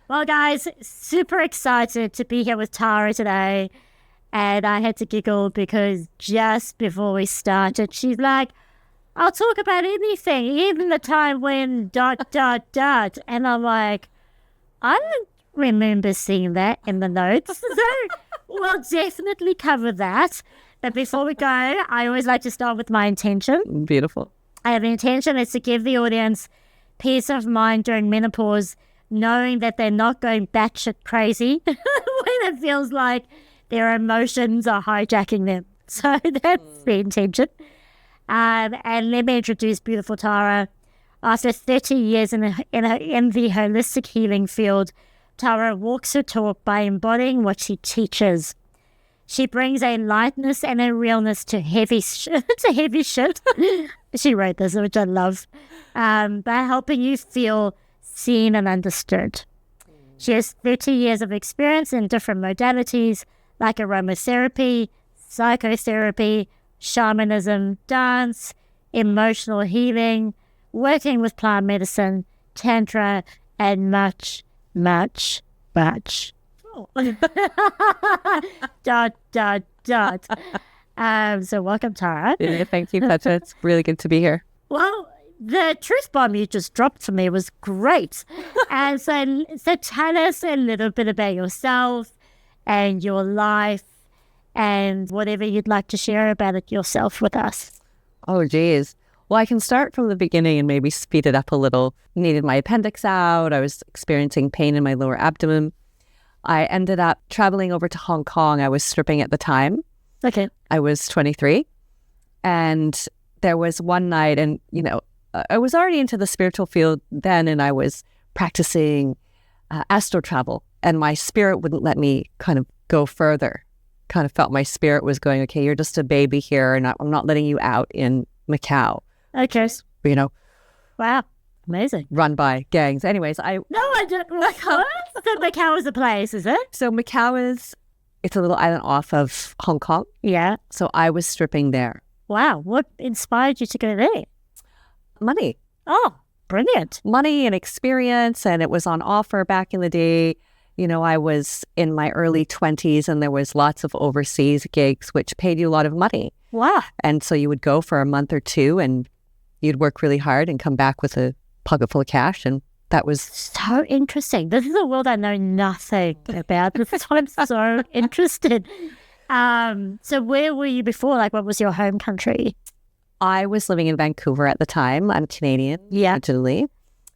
Well, guys, super excited to be here with Tara today. And I had to giggle because just before we started, she's like, I'll talk about anything, even the time when ... And I'm like, I don't remember seeing that in the notes. So we'll definitely cover that. But before we go, I always like to start with my intention. Beautiful. I have an intention is to give the audience peace of mind during menopause, knowing that they're not going batshit crazy when it feels like their emotions are hijacking them. So that's the intention. And let me introduce beautiful Tara. After 30 years in the holistic healing field, Tara walks her talk by embodying what she teaches. She brings a lightness and a realness to heavy shit. She wrote this, which I love, by helping you feel seen and understood. She has 30 years of experience in different modalities like aromatherapy, psychotherapy, shamanism, dance, emotional healing, working with plant medicine, tantra, and much, much, much. Oh. So welcome, Tara. Yeah, thank you, Petra. It's really good to be here. Well, the truth bomb you just dropped for me was great. And so tell us a little bit about yourself and your life and whatever you'd like to share about it yourself with us. Oh, geez. Well, I can start from the beginning and maybe speed it up a little. Needed my appendix out. I was experiencing pain in my lower abdomen. I ended up traveling over to Hong Kong. I was stripping at the time. Okay. I was 23. And there was one night, and, I was already into the spiritual field then, and I was practicing astral travel. And my spirit wouldn't let me kind of go further. Kind of felt my spirit was going, okay, you're just a baby here, and I'm not letting you out in Macau. Okay. Wow. Amazing. Run by gangs. Anyways, No, I don't. Macau? So Macau is a place, is it? So Macau it's a little island off of Hong Kong. Yeah. So I was stripping there. Wow. What inspired you to go there? Money. Oh, brilliant. Money and experience, and it was on offer back in the day. I was in my early 20s, and there was lots of overseas gigs, which paid you a lot of money. Wow. And so you would go for a month or two, and you'd work really hard and come back with a pocket full of cash, and that was so interesting. This is a world I know nothing about. This is why I'm so interested. So where were you before? Like, what was your home country? I was living in Vancouver at the time. I'm Canadian originally.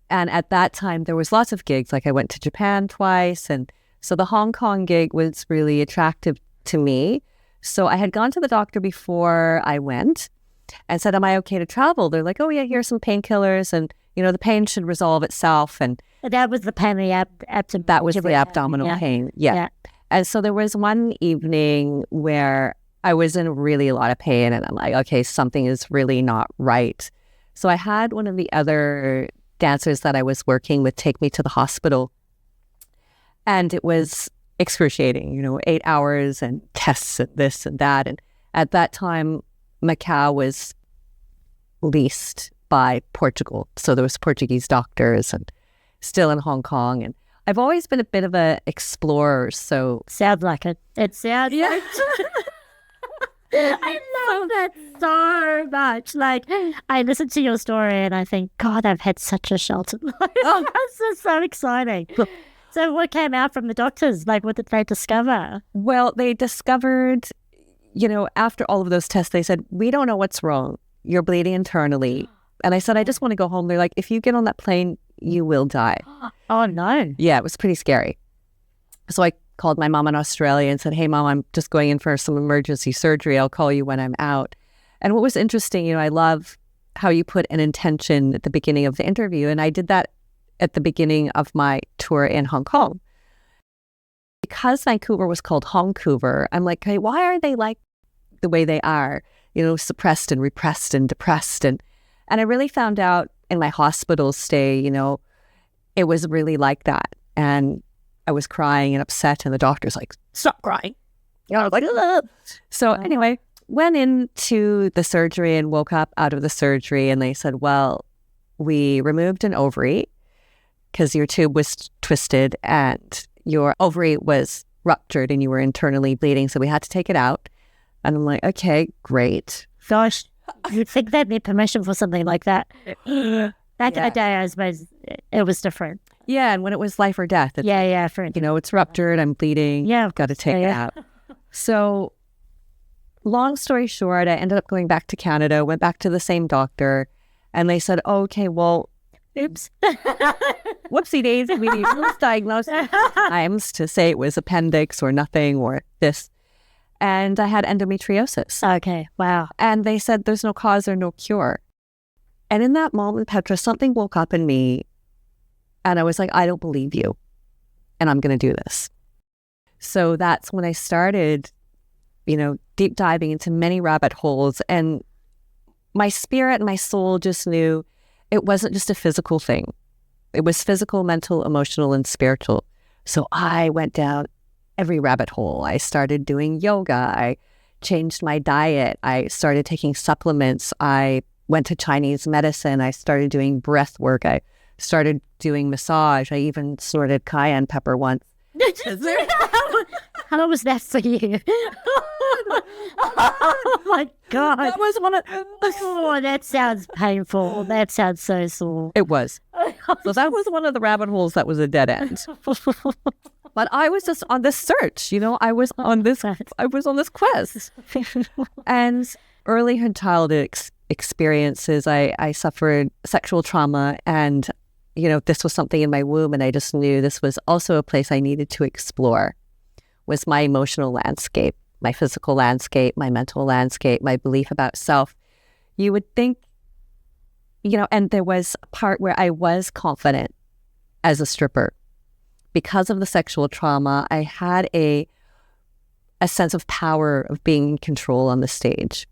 And at that time, there was lots of gigs. Like, I went to Japan twice. And so the Hong Kong gig was really attractive to me. So I had gone to the doctor before I went and said, am I okay to travel? They're like, oh, yeah, here's some painkillers. And, the pain should resolve itself. And that was the pain in the abdomen. That was the abdominal pain. Yeah. And so there was one evening where I was in really a lot of pain. And I'm like, okay, something is really not right. So I had one of the other dancers that I was working with take me to the hospital. And it was excruciating, 8 hours and tests and this and that. And at that time, Macau was leased by Portugal. So there was Portuguese doctors and still in Hong Kong. And I've always been a bit of an explorer. So sounds like it. It sounds like I love that so much. Like, I listen to your story and I think, God, I've had such a sheltered life. Oh, this is so exciting. So what came out from the doctors? Like, what did they discover? Well, they discovered, after all of those tests, they said, we don't know what's wrong. You're bleeding internally. And I said, I just want to go home. They're like, if you get on that plane, you will die. Oh, no. Yeah, it was pretty scary. So I called my mom in Australia and said, hey, Mom, I'm just going in for some emergency surgery. I'll call you when I'm out. And what was interesting, I love how you put an intention at the beginning of the interview. And I did that at the beginning of my tour in Hong Kong. Because Vancouver was called Hongcouver, I'm like, hey, why are they like the way they are? Suppressed and repressed and depressed. And I really found out in my hospital stay, it was really like that. And I was crying and upset, and the doctor's like, stop crying. I was like, ugh. So anyway, went into the surgery and woke up out of the surgery, and they said, well, we removed an ovary, because your tube was twisted and your ovary was ruptured and you were internally bleeding. So we had to take it out. And I'm like, okay, great. Gosh, you'd think they'd need permission for something like that. That day, I suppose, it was different. Yeah, and when it was life or death. It's, it's ruptured, I'm bleeding. Yeah, I've got to take it out. So long story short, I ended up going back to Canada, went back to the same doctor, and they said, oh, okay, well, oops. Whoopsie daisy, we misdiagnosed times to say it was appendix or nothing or this. And I had endometriosis. Okay, wow. And they said there's no cause or no cure. And in that moment, Petra, something woke up in me and I was like, I don't believe you and I'm going to do this. So that's when I started, deep diving into many rabbit holes, and my spirit and my soul just knew it wasn't just a physical thing. It was physical, mental, emotional, and spiritual. So I went down every rabbit hole. I started doing yoga. I changed my diet. I started taking supplements. I went to Chinese medicine. I started doing breath work. I started doing massage. I even snorted cayenne pepper once. How was that for you? Oh my God. That was one of... Oh, that sounds painful. That sounds so sore. It was. So that was one of the rabbit holes that was a dead end. But I was just on this search, I was on this quest. And early childhood experiences, I suffered sexual trauma, and this was something in my womb, and I just knew this was also a place I needed to explore, was my emotional landscape, my physical landscape, my mental landscape, my belief about self. You would think, and there was a part where I was confident as a stripper. Because of the sexual trauma, I had a sense of power of being in control on the stage.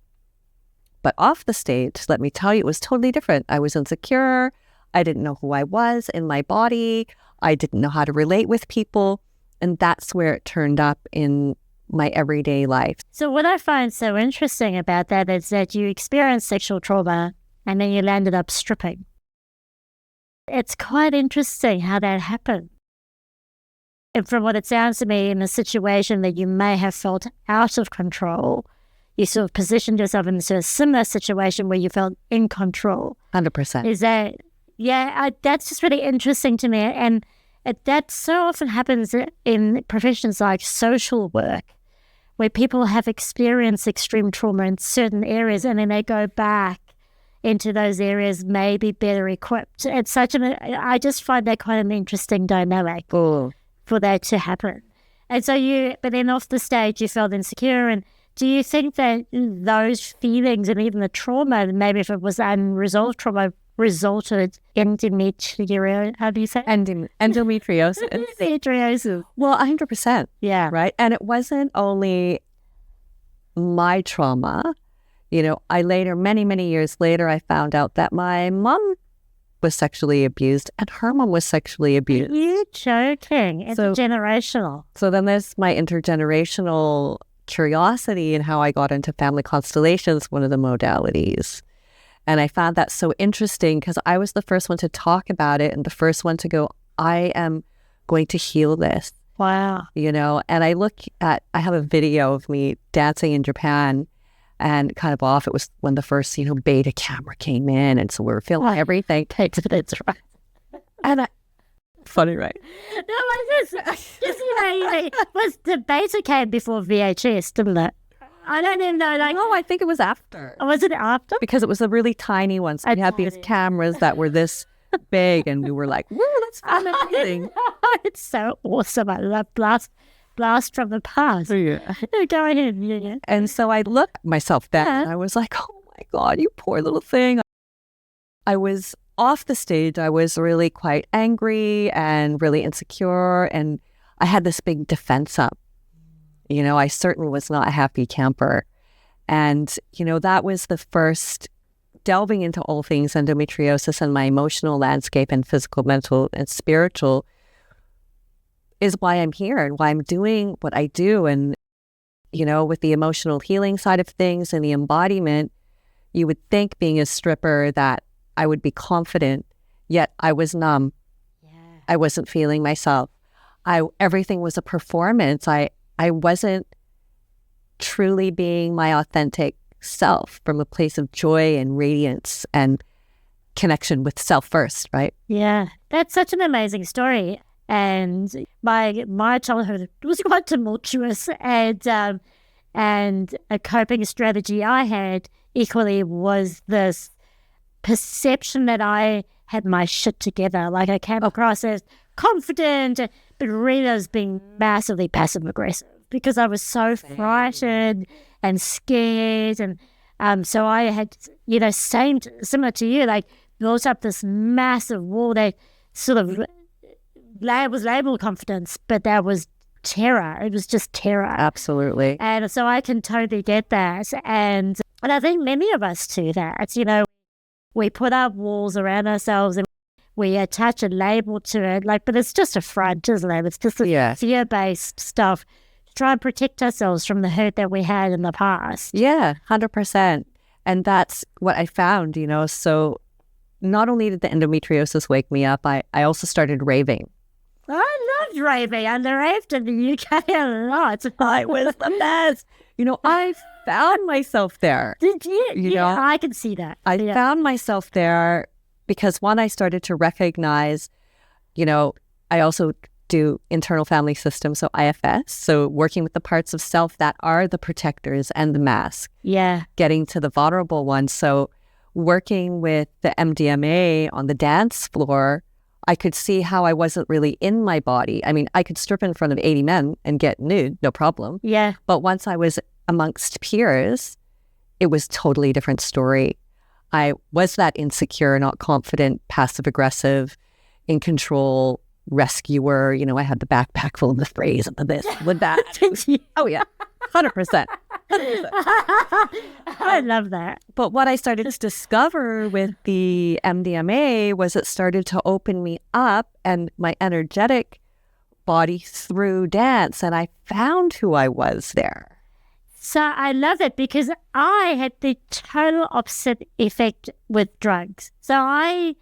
But off the stage, let me tell you, it was totally different. I was insecure. I didn't know who I was in my body. I didn't know how to relate with people. And that's where it turned up in my everyday life. So what I find so interesting about that is that you experienced sexual trauma and then you landed up stripping. It's quite interesting how that happened. And from what it sounds to me, in a situation that you may have felt out of control, you sort of positioned yourself into a similar situation where you felt in control. 100%. Is that, that's just really interesting to me. And that so often happens in professions like social work, where people have experienced extreme trauma in certain areas and then they go back into those areas maybe better equipped. It's I just find that quite an interesting dynamic. Oh. For that to happen. And so but then off the stage you felt insecure, and do you think that those feelings and even the trauma, maybe if it was unresolved trauma, resulted in endometriosis? How do you say? Endometriosis. Endometriosis. Well, 100%. Yeah. Right. And it wasn't only my trauma. I later, many, many years later, I found out that my mom was sexually abused and her mom was sexually abused. You're joking. It's generational. So then there's my intergenerational curiosity and how I got into family constellations, one of the modalities. And I found that so interesting because I was the first one to talk about it and the first one to go, I am going to heal this. Wow. And I have a video of me dancing in Japan. And kind of off, it was when the first, beta camera came in. And so we were filming everything. That's right. And funny, right? No, was the beta came before VHS, didn't it? I don't even know. No, I think it was after. Was it after? Because it was a really tiny one. So we had these cameras that were this big and we were like, woo, that's amazing. It's so awesome. I love Blast from the past. Yeah. Go ahead. Yeah. And so I looked at myself then and I was like, oh my God, you poor little thing. I was off the stage. I was really quite angry and really insecure. And I had this big defense up. I certainly was not a happy camper. And, that was the first delving into all things endometriosis and my emotional landscape and physical, mental, and spiritual is why I'm here and why I'm doing what I do. And, with the emotional healing side of things and the embodiment, you would think being a stripper that I would be confident, yet I was numb. Yeah. I wasn't feeling myself. Everything was a performance. I wasn't truly being my authentic self from a place of joy and radiance and connection with self first, right? Yeah, that's such an amazing story. And my childhood was quite tumultuous, and a coping strategy I had equally was this perception that I had my shit together. Like I came across as confident, but really I was being massively passive aggressive because I was so frightened and scared. And so I had, similar to you, like built up this massive wall that sort of was labeled confidence, but that was terror. It was just terror. Absolutely. And so I can totally get that. And I think many of us do that. We put up walls around ourselves and we attach a label to it, but it's just a front, isn't it? It's just fear-based stuff to try and protect ourselves from the hurt that we had in the past. Yeah, 100%. And that's what I found, so not only did the endometriosis wake me up, I also started raving. I loved raving. I raved in the UK a lot. I was the best. I found myself there. Did you? Yeah, I can see that. I found myself there because one, I started to recognize, I also do internal family systems, so IFS, so working with the parts of self that are the protectors and the mask. Yeah. Getting to the vulnerable ones. So working with the MDMA on the dance floor, I could see how I wasn't really in my body. I mean, I could strip in front of 80 men and get nude, no problem. Yeah. But once I was amongst peers, it was totally different story. I was that insecure, not confident, passive-aggressive, in control, rescuer. I had the backpack full of the sprays and the this, with that. Oh, yeah, 100%. 100%. I love that. But what I started to discover with the MDMA was it started to open me up and my energetic body through dance, and I found who I was there. So I love it because I had the total opposite effect with drugs. So I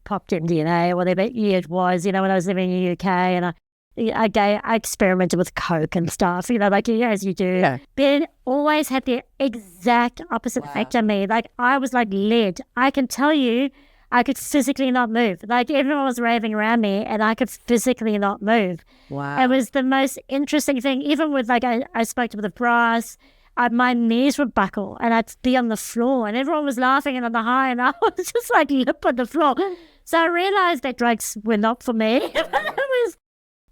popped MDMA or whatever year it was, when I was living in the UK, and I experimented with coke and stuff, as you do. Yeah. But it always had the exact opposite effect on me. Like I was like lead. I can tell you, I could physically not move. Like everyone was raving around me and I could physically not move. Wow. It was the most interesting thing. Even with I spoke to the brass, my knees would buckle and I'd be on the floor and everyone was laughing and on the high and I was just like lip on the floor. So I realized that drugs were not for me.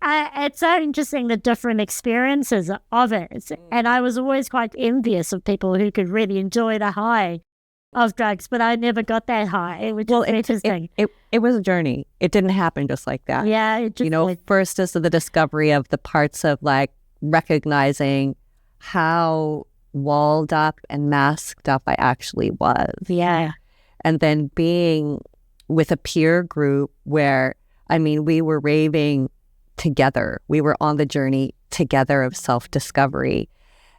It's so interesting, the different experiences of it. And I was always quite envious of people who could really enjoy the high of drugs, but I never got that high. It was just interesting. It was a journey. It didn't happen just like that. Yeah. It just, first is the discovery of the parts of recognizing how walled up and masked up I actually was. Yeah. And then being with a peer group where, we were raving together. We were on the journey together of self-discovery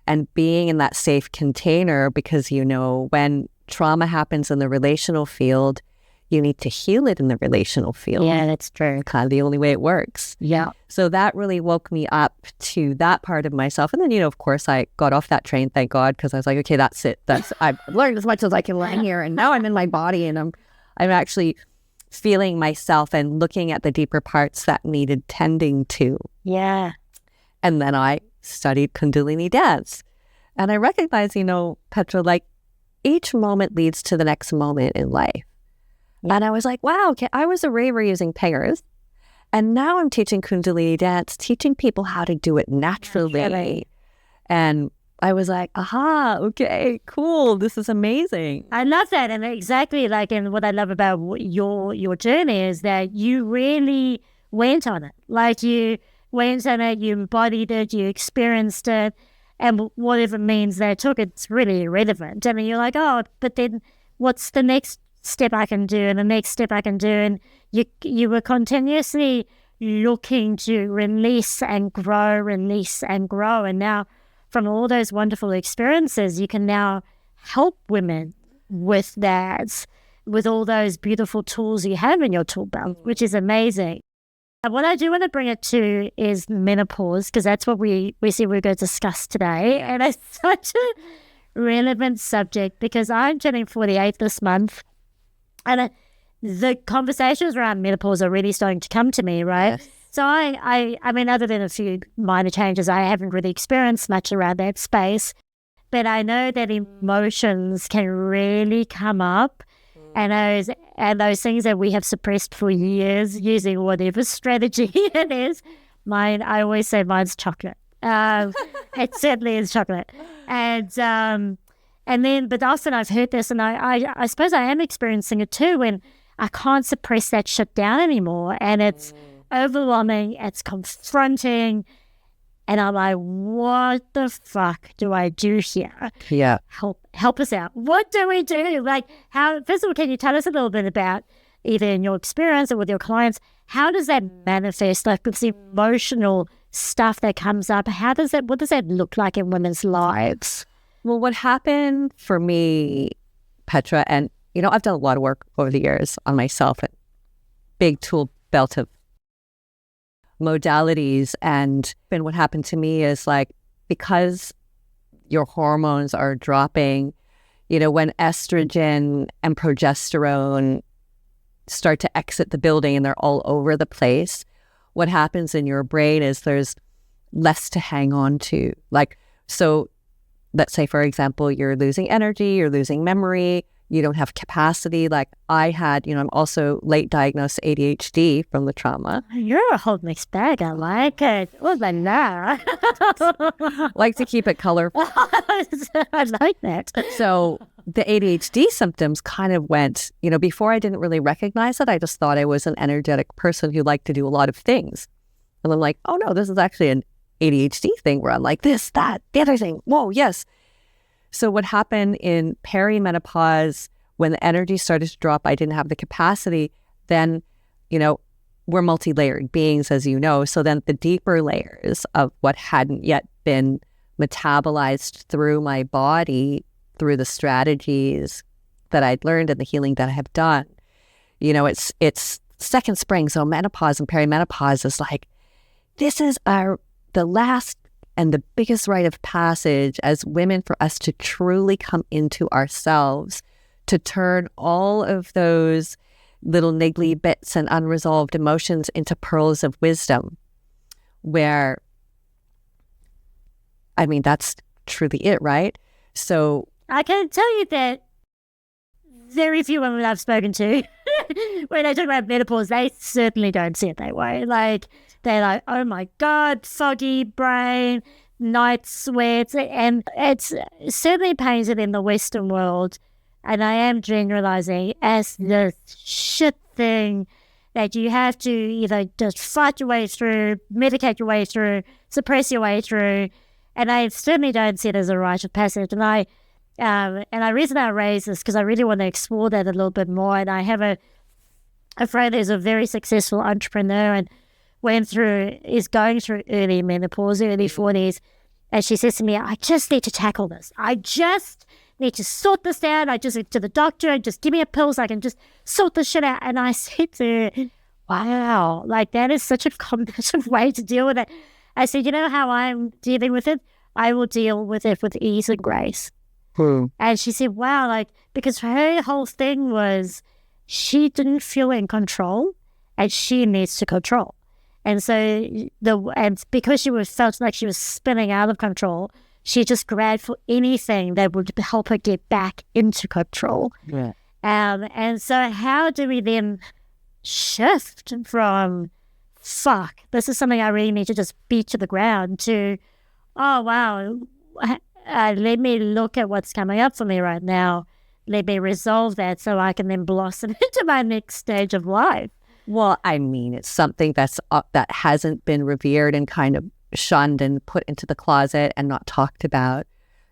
and being in that safe container because, when trauma happens in the relational field, you need to heal it in the relational field. Yeah, that's true. Kind of the only way it works. Yeah. So that really woke me up to that part of myself. And then, of course, I got off that train, thank God, because I was like, okay, that's it. I've learned as much as I can learn here. And now I'm in my body and I'm actually feeling myself and looking at the deeper parts that needed tending to. Yeah. And then I studied Kundalini dance. And I recognized, Petra, each moment leads to the next moment in life. And I was like, wow, okay, I was a raver using pingers. And now I'm teaching Kundalini dance, teaching people how to do it naturally. And I was like, aha, okay, cool. This is amazing. I love that. And exactly and what I love about your journey is that you really went on it. You went on it, you embodied it, you experienced it. And whatever means they took, it's really irrelevant. You're like, oh, but then what's the next step I can do and the next step I can do? And you were continuously looking to release and grow. And now from all those wonderful experiences, you can now help women with that with all those beautiful tools you have in your tool belt, which is amazing. And what I do want to bring it to is menopause, because that's what we said we were going to discuss today. And it's such a relevant subject because I'm turning 48 this month. And the conversations around menopause are really starting to come to me, right? Yes. So I mean, other than a few minor changes, I haven't really experienced much around that space. But I know that emotions can really come up, and those things that we have suppressed for years using whatever strategy it is. I always say mine's chocolate. It certainly is chocolate. And then, but often I've heard this, and I suppose I am experiencing it too, when I can't suppress that shit down anymore, and it's overwhelming, it's confronting, and I'm like, what the fuck do I do here? Yeah. Help us out. What do we do? Like, how, first of all, can you tell us a little bit about, either in your experience or with your clients, how does that manifest? Like, with the emotional stuff that comes up, what does that look like in women's lives? Well, what happened for me, Petra, and I've done a lot of work over the years on myself, and big tool belt of modalities. And what happened to me is, like, because your hormones are dropping, when estrogen and progesterone start to exit the building and they're all over the place, what happens in your brain is there's less to hang on to. Like, so let's say, for example, you're losing energy, you're losing memory, you don't have capacity. Like I had, I'm also late diagnosed ADHD from the trauma. You're a whole mixed bag. I like it. Oh, la la. Like to keep it colorful. I like that. So the ADHD symptoms kind of went, before I didn't really recognize it. I just thought I was an energetic person who liked to do a lot of things. And I'm like, oh no, this is actually an ADHD thing where I'm like this, that, the other thing. Whoa, yes. So what happened in perimenopause, when the energy started to drop, I didn't have the capacity. Then, we're multi-layered beings, as you know. So then the deeper layers of what hadn't yet been metabolized through my body, through the strategies that I'd learned and the healing that I have done, it's second spring. So menopause and perimenopause is like, this is the last and the biggest rite of passage as women for us to truly come into ourselves, to turn all of those little niggly bits and unresolved emotions into pearls of wisdom, where, that's truly it, right? So I can tell you that very few women I've spoken to, when they talk about menopause, they certainly don't see it that way. Like, they're like, oh my God, foggy brain, night sweats, and it's certainly painted in the Western world, and I am generalizing, as the shit thing that you have to either just fight your way through, medicate your way through, suppress your way through, and I certainly don't see it as a rite of passage. And the reason I raise this because I really want to explore that a little bit more. And I have a friend who's a very successful entrepreneur and is going through early menopause, early 40s. And she says to me, I just need to tackle this. I just need to sort this out. I just need to the doctor and just give me a pill so I can just sort this shit out. And I said to her, wow, like that is such a combative way to deal with it. I said, you know how I'm dealing with it? I will deal with it with ease and grace. And she said, wow, like, because her whole thing was she didn't feel in control and she needs to control. And so because she felt like she was spinning out of control, she just grabbed for anything that would help her get back into control. Yeah. And so how do we then shift from, fuck, this is something I really need to just beat to the ground, to, oh, wow, let me look at what's coming up for me right now. Let me resolve that so I can then blossom into my next stage of life. Well, it's something that hasn't been revered and kind of shunned and put into the closet and not talked about.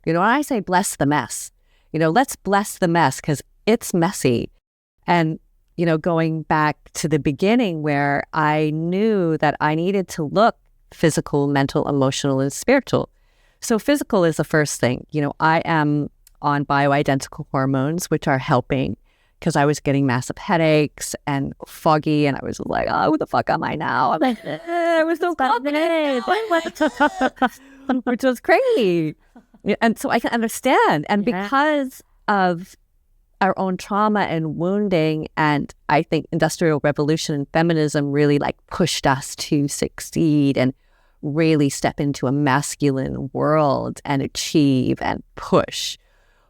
I say bless the mess. Let's bless the mess because it's messy. And, going back to the beginning where I knew that I needed to look physical, mental, emotional, and spiritual. So physical is the first thing. I am on bioidentical hormones, which are helping because I was getting massive headaches and foggy, and I was like, oh, who the fuck am I now? I'm like, I was so confident, which was crazy. And so I can understand. And because of our own trauma and wounding, and I think Industrial Revolution and feminism really like pushed us to succeed and really step into a masculine world and achieve and push,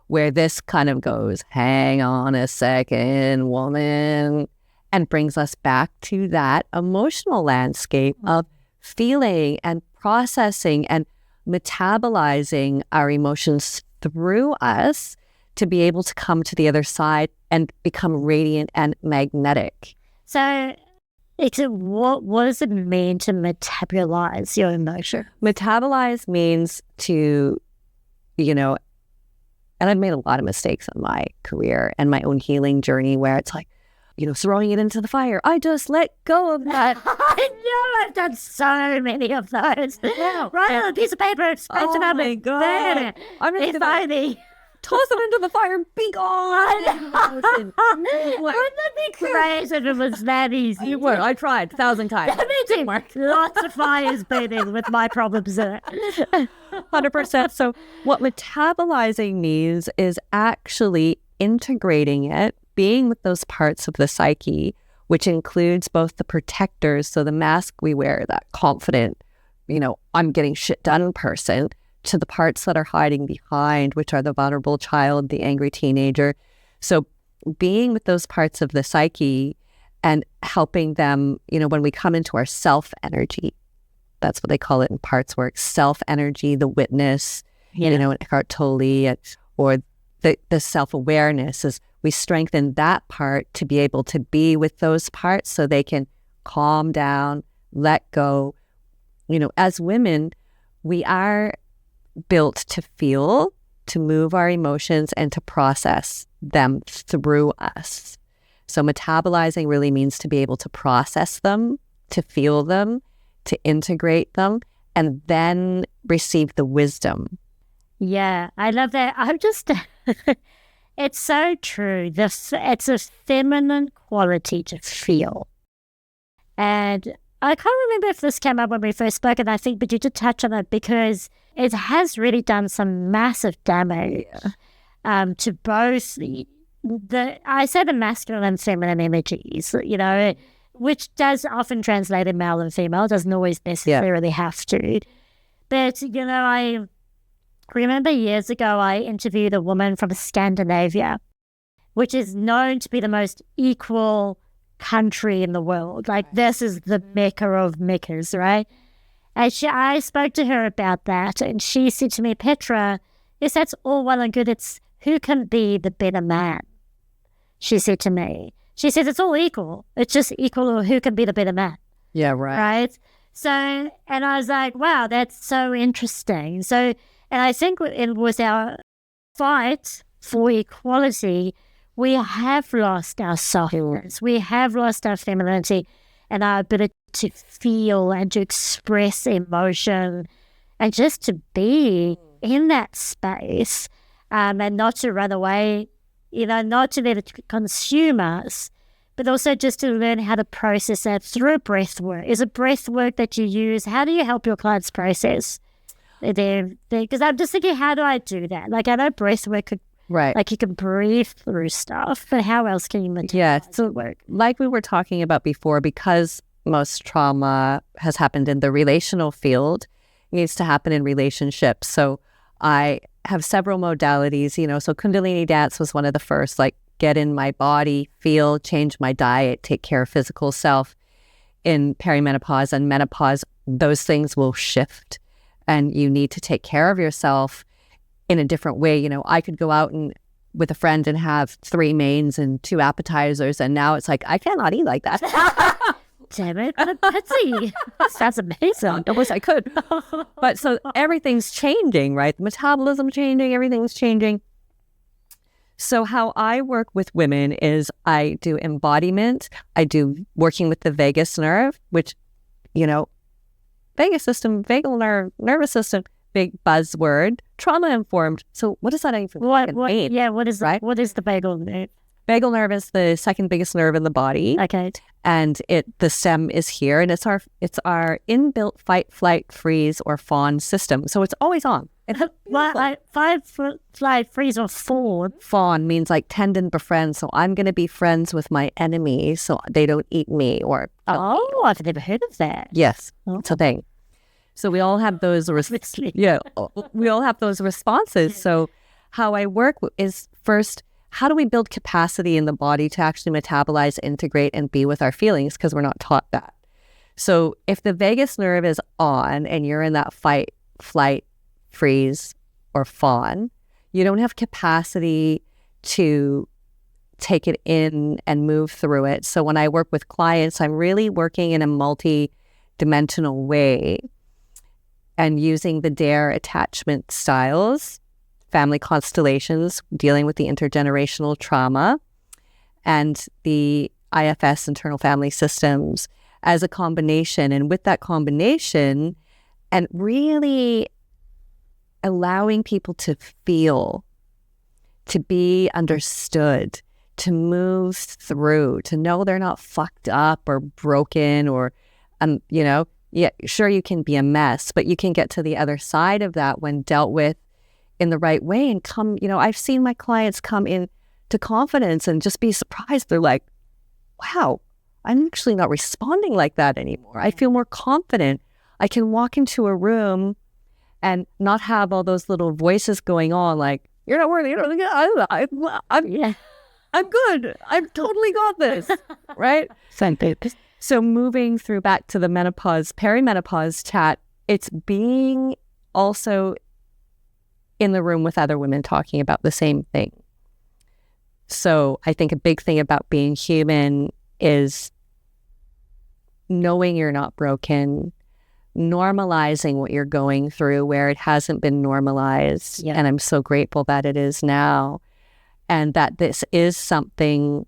where this kind of goes, hang on a second, woman, and brings us back to that emotional landscape of feeling and processing and metabolizing our emotions through us to be able to come to the other side and become radiant and magnetic. So what does it mean to metabolize your emotion? Metabolize means to, and I've made a lot of mistakes in my career and my own healing journey where it's like, throwing it into the fire. I just let go of that. I know, I've done so many of those. Yeah. Right on a piece of paper, scratch it up. Oh my God. I'm just funny. Toss it into the fire and be gone. Wouldn't that be crazy if it was that easy? You would. I tried 1,000 times. Lots of fires burning with my problems in it. 100%. So what metabolizing means is actually integrating it, being with those parts of the psyche, which includes both the protectors, so the mask we wear, that confident, I'm getting shit done person, to the parts that are hiding behind, which are the vulnerable child, the angry teenager. So being with those parts of the psyche and helping them, when we come into our self energy, that's what they call it in parts work, self energy, the witness, in Eckhart Tolle, or the self-awareness, is we strengthen that part to be able to be with those parts so they can calm down, let go. As women, we are built to feel, to move our emotions, and to process them through us. So metabolizing really means to be able to process them, to feel them, to integrate them, and then receive the wisdom. Yeah, I love that. I'm just, it's so true. It's a feminine quality to feel. And I can't remember if this came up when we first spoke, and I think, but you did touch on it because it has really done some massive damage to both I say the masculine and feminine energies, which does often translate in male and female, doesn't always necessarily have to. But, I remember years ago I interviewed a woman from Scandinavia, which is known to be the most equal country in the world. Like, this is the mecca of meccas, right? And I spoke to her about that, and she said to me, Petra, yes, that's all well and good. It's who can be the better man, she said to me. She said, it's all equal. It's just equal, or who can be the better man. Yeah, right. Right? So, and I was like, wow, that's so interesting. So, and I think it was our fight for equality, we have lost our softness. We have lost our femininity and our ability to feel and to express emotion and just to be in that space and not to run away, not to let it consume us, but also just to learn how to process that through breath work. Is it breath work that you use? How do you help your clients process? Because I'm just thinking, how do I do that? Like, I know breath work could, right, like you can breathe through stuff, but how else can you metabolize so work? Like we were talking about before, because most trauma has happened in the relational field, it needs to happen in relationships. So I have several modalities, so Kundalini dance was one of the first, like get in my body, feel, change my diet, take care of physical self. In perimenopause and menopause, those things will shift and you need to take care of yourself in a different way. I could go out and with a friend and have 3 mains and 2 appetizers, and now it's like, I cannot eat like that. Damn it, Betsy. That's amazing. I wish I could. But so everything's changing, right? The metabolism changing, everything's changing. So how I work with women is I do embodiment. I do working with the vagus nerve, which, vagus system, vagal nerve, nervous system, big buzzword, trauma informed. So what does that even mean? Yeah, what is right? What is the vagal nerve? Vagal nerve is the second biggest nerve in the body. Okay. And the stem is here, and it's our inbuilt fight, flight, freeze, or fawn system. So it's always on. Well, flight, freeze, or fawn. Fawn means like tendon befriend. So I'm going to be friends with my enemy so they don't eat me or. I've never heard of that. Yes, it's a thing. So we all have those. We all have those responses. So how I work is first, how do we build capacity in the body to actually metabolize, integrate, and be with our feelings? Because we're not taught that. So if the vagus nerve is on and you're in that fight, flight, freeze, or fawn, you don't have capacity to take it in and move through it. So when I work with clients, I'm really working in a multi-dimensional way and using the DARE attachment styles, family constellations, dealing with the intergenerational trauma, and the IFS, internal family systems, as a combination. And with that combination, and really allowing people to feel, to be understood, to move through, to know they're not fucked up or broken or, yeah, sure, you can be a mess, but you can get to the other side of that when dealt with in the right way and come, I've seen my clients come in to confidence and just be surprised. They're like, wow, I'm actually not responding like that anymore. I feel more confident. I can walk into a room and not have all those little voices going on like, you're not worthy. I'm good. I've totally got this. Right? So moving through back to the menopause, perimenopause chat, it's being also in the room with other women talking about the same thing. So I think a big thing about being human is knowing you're not broken, normalizing what you're going through where it hasn't been normalized. Yeah. And I'm so grateful that it is now. And that this is something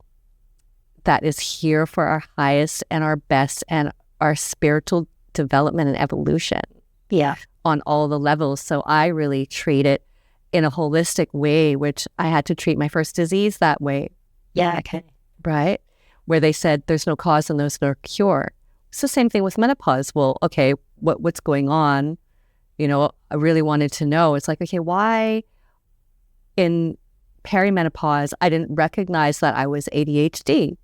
that is here for our highest and our best and our spiritual development and evolution. Yeah. On all the levels. So I really treat it in a holistic way, which I had to treat my first disease that way. Yeah, okay. Right? Where they said there's no cause and there's no cure. It's the same thing with menopause. Well, okay, what's going on? I really wanted to know. It's like, okay, why in perimenopause I didn't recognize that I was ADHD?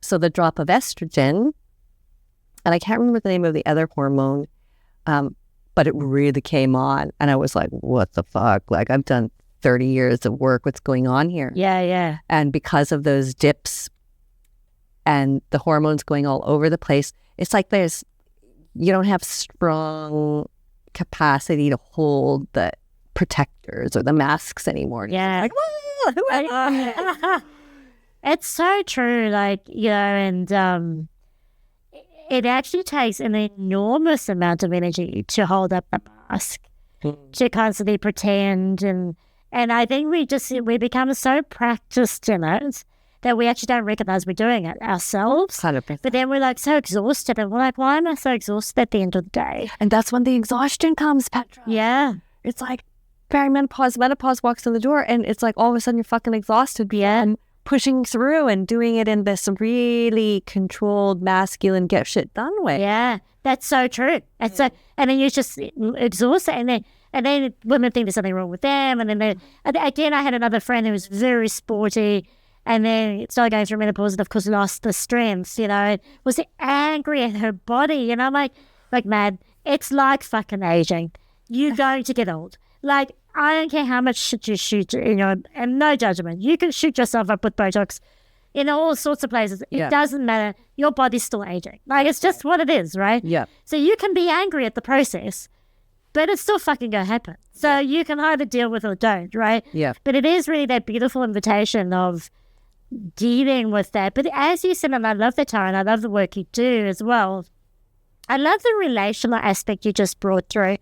So the drop of estrogen, and I can't remember the name of the other hormone, but it really came on. And I was like, what the fuck? Like, I've done 30 years of work. What's going on here? Yeah, yeah. And because of those dips and the hormones going all over the place, it's like you don't have strong capacity to hold the protectors or the masks anymore. Yeah. Like, who am I? It's so true. And it actually takes an enormous amount of energy to hold up the mask, to constantly pretend. And I think we become so practiced in it that we actually don't recognize we're doing it ourselves. 100%. But then we're like so exhausted and we're like, why am I so exhausted at the end of the day? And that's when the exhaustion comes, Petra. Yeah. It's like perimenopause, menopause walks in the door and it's like all of a sudden you're fucking exhausted. Yeah. And pushing through and doing it in this really controlled, masculine, get shit done way. Yeah, that's so true. And then you're just exhausted, and then women think there's something wrong with them, and then again, I had another friend who was very sporty, and then started going through menopause, and of course lost the strength. Was angry at her body, and I'm like, man, it's like fucking aging. You're going to get old. Like, I don't care how much shit you shoot, and no judgment. You can shoot yourself up with Botox in all sorts of places. It doesn't matter. Your body's still aging. Like, it's just what it is, right? Yeah. So you can be angry at the process, but it's still fucking going to happen. So you can either deal with it or don't, right? Yeah. But it is really that beautiful invitation of dealing with that. But as you said, and I love the Tara, and I love the work you do as well, I love the relational aspect you just brought through.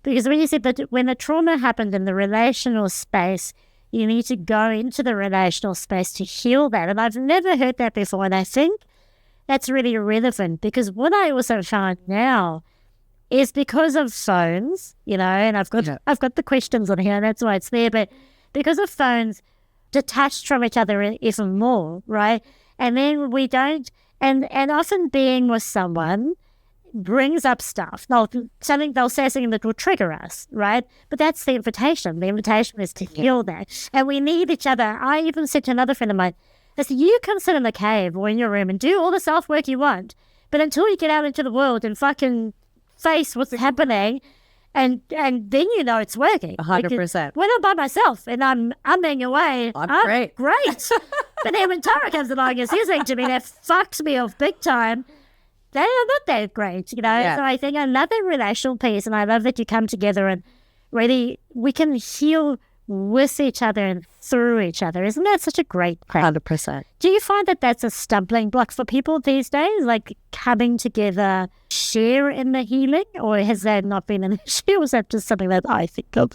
Because when you said that when the trauma happened in the relational space, you need to go into the relational space to heal that. And I've never heard that before. And I think that's really relevant because what I also found now is because of phones, and I've got the questions on here and that's why it's there. But because of phones, detached from each other even more, right? And then we don't, and often being with someone brings up stuff. They'll say something that will trigger us, right? But that's the invitation. The invitation is to heal that. And we need each other. I even said to another friend of mine, I said, you can sit in the cave or in your room and do all the self-work you want, but until you get out into the world and fucking face what's happening, and then you know it's working. 100%. When I'm by myself and I'm umming away, I'm great. But then when Tara comes along and says something to me that fucks me off big time, they are not that great, you know. Yeah. So I think I love the relational piece, and I love that you come together and really we can heal with each other and through each other. Isn't that such a great practice? 100%. Do you find that that's a stumbling block for people these days, like coming together, share in the healing, or has that not been an issue? Or is that just something that I think of?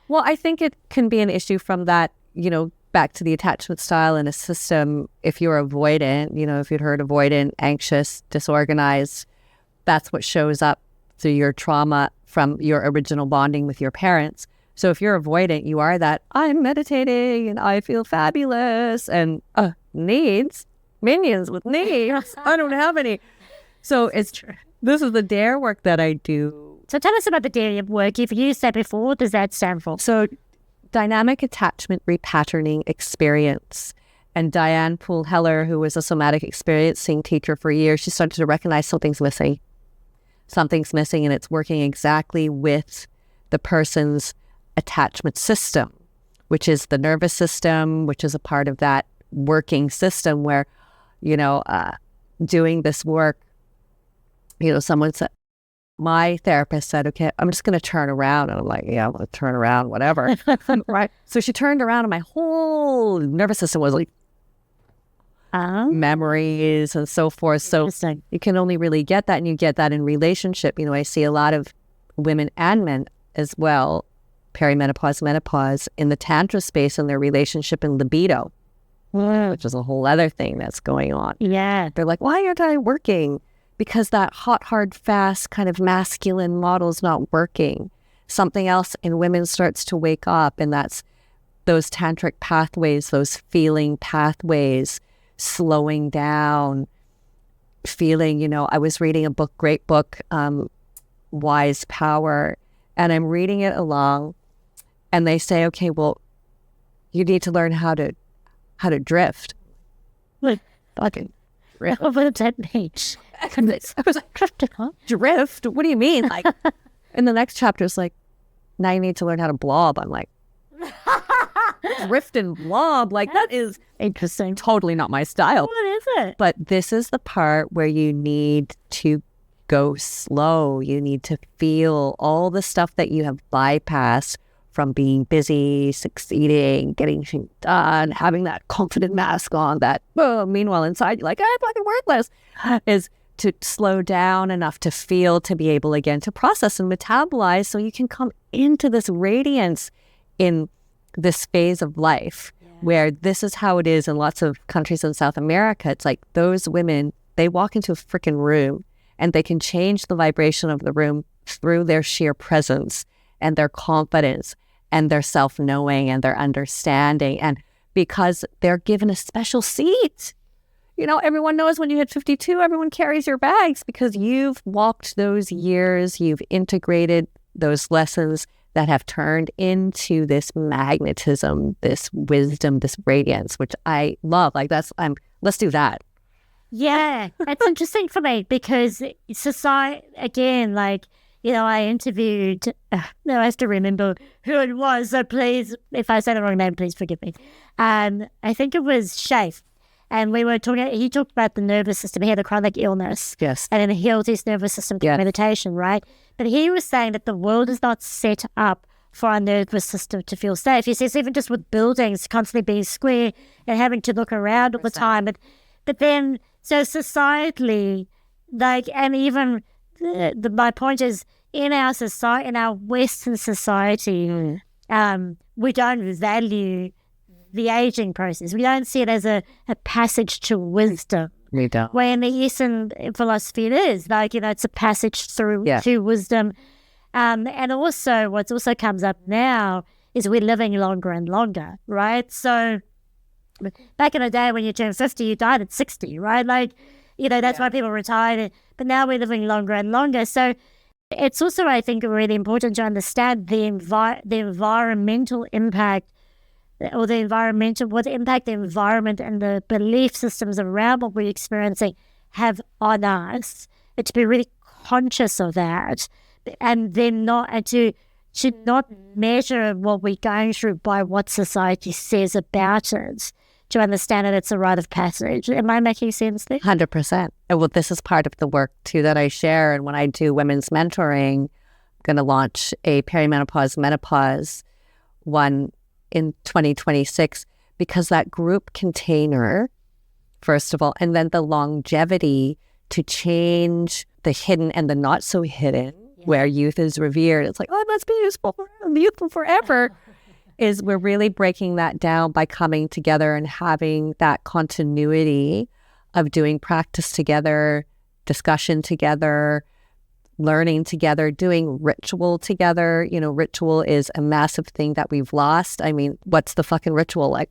Well, I think it can be an issue from that, you know, back to the attachment style in a system. If you're avoidant, you know, if you'd heard avoidant, anxious, disorganized, that's what shows up through your trauma from your original bonding with your parents. So if you're avoidant, you are that, I'm meditating and I feel fabulous and needs, minions with needs. I don't have any. So it's true. This is the DARE work that I do. So tell us about the DARE work. You've used that before. What does that stand for? So dynamic attachment repatterning experience. And Diane Poole-Heller, who was a somatic experiencing teacher for years, she started to recognize something's missing. Something's missing, and it's working exactly with the person's attachment system, which is the nervous system, which is a part of that working system where, you know, doing this work, you know, someone said, my therapist said, okay, I'm just going to turn around. And I'm like, yeah, I'm going to turn around, whatever. Right. So she turned around and my whole nervous system was like, memories and so forth. So you can only really get that, and you get that in relationship. You know, I see a lot of women and men as well, perimenopause, menopause, in the tantra space in their relationship and libido, which is a whole other thing that's going on. Yeah. They're like, why aren't I working? Because that hot, hard, fast kind of masculine model is not working. Something else in women starts to wake up, and that's those tantric pathways, those feeling pathways, slowing down, feeling, you know, I was reading a book, great book, Wise Power, and I'm reading it along, and they say, okay, well, you need to learn how to drift. Like, fucking drift. what does that mean? I was like, drift? What do you mean? Like, and the next chapter is like, now you need to learn how to blob. I'm like, drift and blob, like that is interesting. Totally not my style. What is it? But this is the part where you need to go slow. You need to feel all the stuff that you have bypassed from being busy, succeeding, getting things done, having that confident mask on that, meanwhile inside you're like, I'm fucking worthless, is to slow down enough to feel, to be able again to process and metabolize so you can come into this radiance in this phase of life where this is how it is in lots of countries in South America. It's like those women, they walk into a freaking room and they can change the vibration of the room through their sheer presence and their confidence and their self-knowing and their understanding. And because they're given a special seat. You know, everyone knows when you hit 52, everyone carries your bags because you've walked those years, you've integrated those lessons that have turned into this magnetism, this wisdom, this radiance, which I love. Like let's do that. Yeah, it's interesting for me because society, again, like, you know, I interviewed, no, I have to remember who it was, so please, if I say the wrong name, please forgive me. I think it was Shafe, and we were talking, he talked about the nervous system. He had a chronic illness. Yes. And then he healed his nervous system through meditation, right? But he was saying that the world is not set up for our nervous system to feel safe. He says even just with buildings constantly being square and having to look around all the time. But then, so societally, like, and even my point is, in our society, in our Western society, we don't value the aging process. We don't see it as a passage to wisdom. We don't. Where in the Eastern philosophy it is, like, you know, it's a passage through to wisdom. And also, what also comes up now is we're living longer and longer, right? So back in the day when you turned 50, you died at 60, right? Like, that's why people retired. But now we're living longer and longer. So it's also, I think, really important to understand the environmental impact, or what impact the environment and the belief systems around what we're experiencing have on us. And to be really conscious of that, and then to not measure what we're going through by what society says about it, to understand that it's a rite of passage. Am I making sense there? 100%. And well, this is part of the work too that I share. And when I do women's mentoring, I'm going to launch a perimenopause, menopause one in 2026, because that group container, first of all, and then the longevity to change the hidden and the not so hidden, where youth is revered. It's like, oh, it must be youthful forever. Is we're really breaking that down by coming together and having that continuity of doing practice together, discussion together, learning together, doing ritual together. Ritual is a massive thing that we've lost. I mean, what's the fucking ritual like?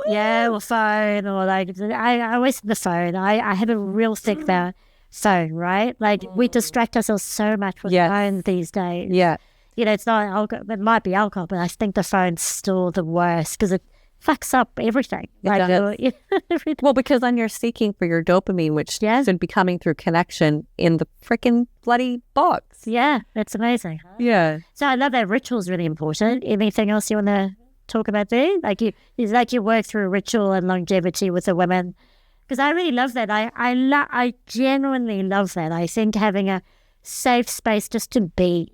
Yeah, or phone, or like, I always the phone. I have a real thing about phone, right? Like, we distract ourselves so much with phone these days. Yeah. It's not alcohol, it might be alcohol, but I think the phone's still the worst because it fucks up everything. Everything. Well, because then you're seeking for your dopamine, which should be coming through connection in the freaking bloody box. Yeah, that's amazing. Yeah. So I love that ritual's really important. Anything else you want to talk about there? Like you work through ritual and longevity with the women. Because I really love that. I genuinely love that. I think having a safe space just to be.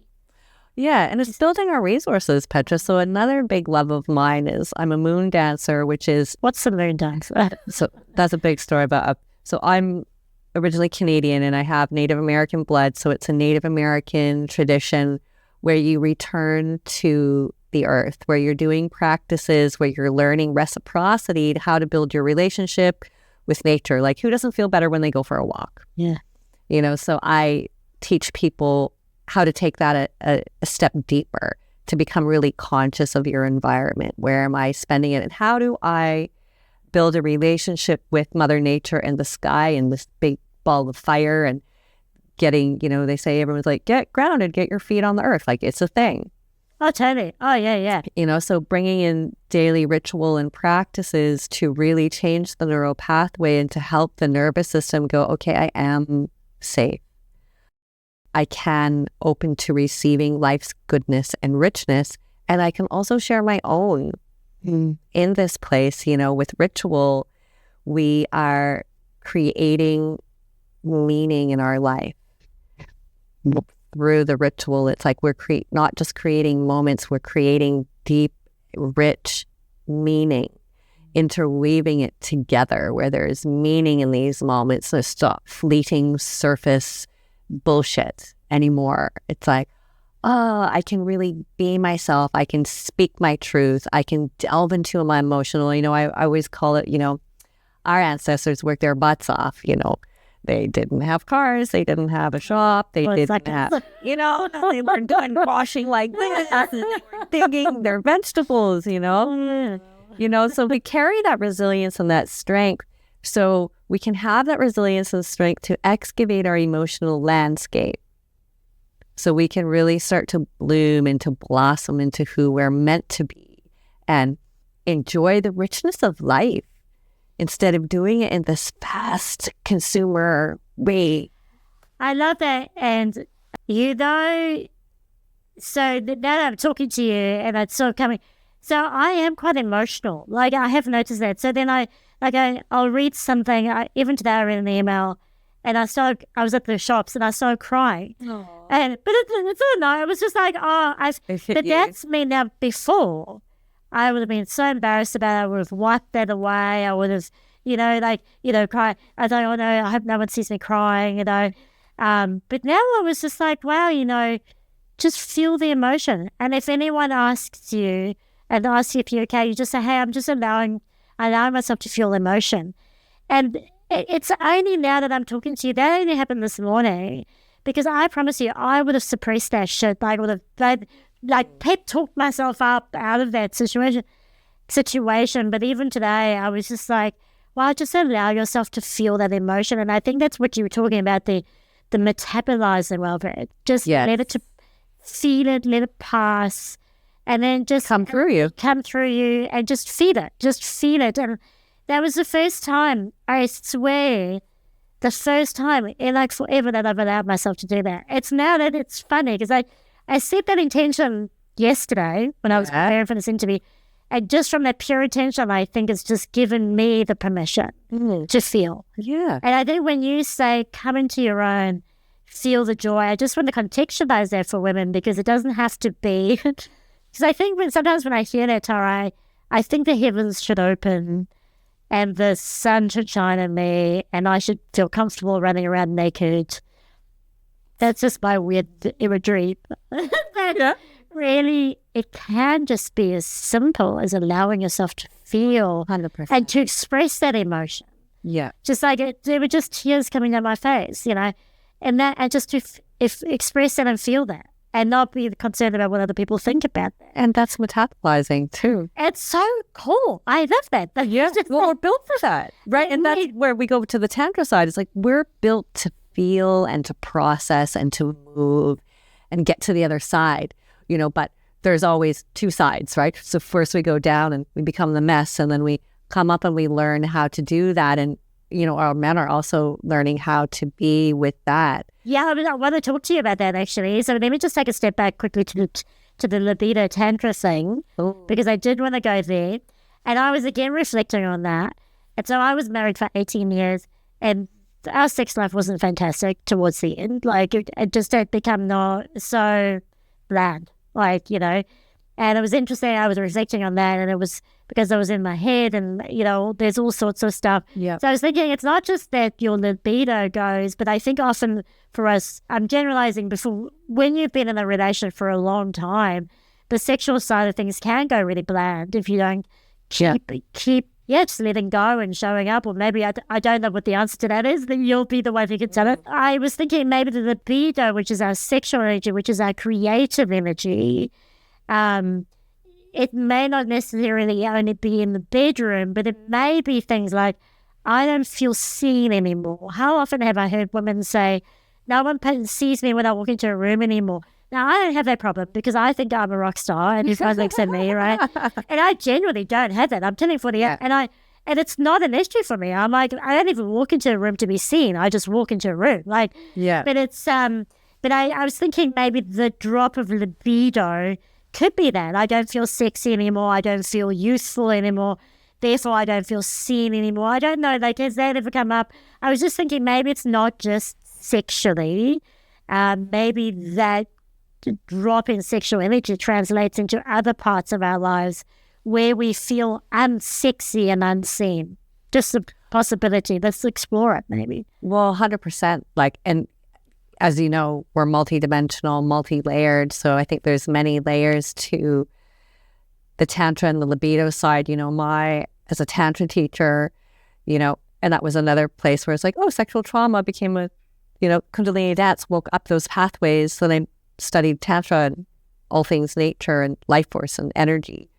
Yeah, and it's building our resources, Petra. So another big love of mine is I'm a moon dancer, which is... What's the moon dance? So that's a big story about... So I'm originally Canadian and I have Native American blood. So it's a Native American tradition where you return to the earth, where you're doing practices, where you're learning reciprocity, how to build your relationship with nature. Like, who doesn't feel better when they go for a walk? Yeah. So I teach people how to take that a step deeper, to become really conscious of your environment. Where am I spending it? And how do I build a relationship with Mother Nature and the sky and this big ball of fire, and getting, they say everyone's like, get grounded, get your feet on the earth. Like, it's a thing. Oh, totally. Oh, yeah. So bringing in daily ritual and practices to really change the neural pathway and to help the nervous system go, okay, I am safe. I can open to receiving life's goodness and richness, and I can also share my own in this place. With ritual, we are creating meaning in our life. Through the ritual, it's like we're not just creating moments, we're creating deep, rich meaning, interweaving it together, where there's meaning in these moments. So stop fleeting surface bullshit anymore. It's like, oh, I can really be myself. I can speak my truth. I can delve into my emotional. I always call it, our ancestors worked their butts off. They didn't have cars. They didn't have a shop. They didn't have, they were done washing like this, digging their vegetables, so we carry that resilience and that strength. So we can have that resilience and strength to excavate our emotional landscape. So we can really start to bloom and to blossom into who we're meant to be and enjoy the richness of life instead of doing it in this fast consumer way. I love that. And so now that I'm talking to you and it's sort of coming, so I am quite emotional. Like, I have noticed that. So then I'll read something. Even today I read an email, and I was at the shops and I started crying. Aww. But it's not. No, it was just like, but that's me now. Before, I would have been so embarrassed about it. I would have wiped that away. I would have, cry. I don't know. I hope no one sees me crying. But now I was just like, wow, just feel the emotion. And if anyone asks you and asks you if you're okay, you just say, hey, I'm just allowing myself to feel emotion. And it's only now that I'm talking to you, that only happened this morning, because I promise you, I would have suppressed that shit. I would have pep talked myself up out of that situation. situation. But even today, I was just like, well, just allow yourself to feel that emotion. And I think that's what you were talking about, the metabolizing of it. Just let it to feel it, let it pass, and then just come through you, and just feel it. And that was the first time, I swear, the first time in like forever that I've allowed myself to do that. It's now that it's funny because I set that intention yesterday when I was preparing for this interview. And just from that pure intention, I think it's just given me the permission to feel. Yeah. And I think when you say, come into your own, feel the joy, I just want to contextualize that for women because it doesn't have to be. Because I think sometimes when I hear that, Tara, I think the heavens should open and the sun should shine on me and I should feel comfortable running around naked. That's just my weird imagery. Really, it can just be as simple as allowing yourself to feel 100%. and to express that emotion. Yeah. Just like there were just tears coming down my face, and just to express that and feel that and not be concerned about what other people think about that. And that's metabolizing too. It's so cool. I love that. We're built for that, right? And that's where we go to the Tantra side. It's like we're built to feel and to process and to move and get to the other side. But there's always two sides, right? So first we go down and we become the mess, and then we come up and we learn how to do that. And, our men are also learning how to be with that. Yeah, I want to talk to you about that actually. So let me just take a step back quickly to the libido tantra thing, because I did want to go there. And I was again reflecting on that. And so I was married for 18 years and our sex life wasn't fantastic towards the end. Like it just had become not so bland. And it was interesting. I was reflecting on that, and it was because I was in my head, and there's all sorts of stuff. Yeah. So I was thinking it's not just that your libido goes, but I think often for us, I'm generalizing. Before, when you've been in a relationship for a long time, the sexual side of things can go really bland if you don't keep just letting go and showing up. Or maybe I don't know what the answer to that is. Then you'll be the one who can tell it. I was thinking maybe the libido, which is our sexual energy, which is our creative energy, it may not necessarily only be in the bedroom, but it may be things like, I don't feel seen anymore. How often have I heard women say, no one sees me when I walk into a room anymore? Now, I don't have that problem because I think I'm a rock star and everyone looks at me, right? And I genuinely don't have that. I'm turning 48 and it's not an issue for me. I'm like, I don't even walk into a room to be seen. I just walk into a room. But it's, but I was thinking maybe the drop of libido could be that. I don't feel sexy anymore. I don't feel useful anymore. Therefore, I don't feel seen anymore. I don't know. Has that ever come up? I was just thinking maybe it's not just sexually. Maybe that drop in sexual energy translates into other parts of our lives where we feel unsexy and unseen. Just a possibility. Let's explore it, maybe. Well, 100%. And as you know, we're multidimensional, multi-layered. So I think there's many layers to the Tantra and the libido side. As a Tantra teacher, and that was another place where it's like, sexual trauma became a, Kundalini dance woke up those pathways. So they studied Tantra and all things nature and life force and energy.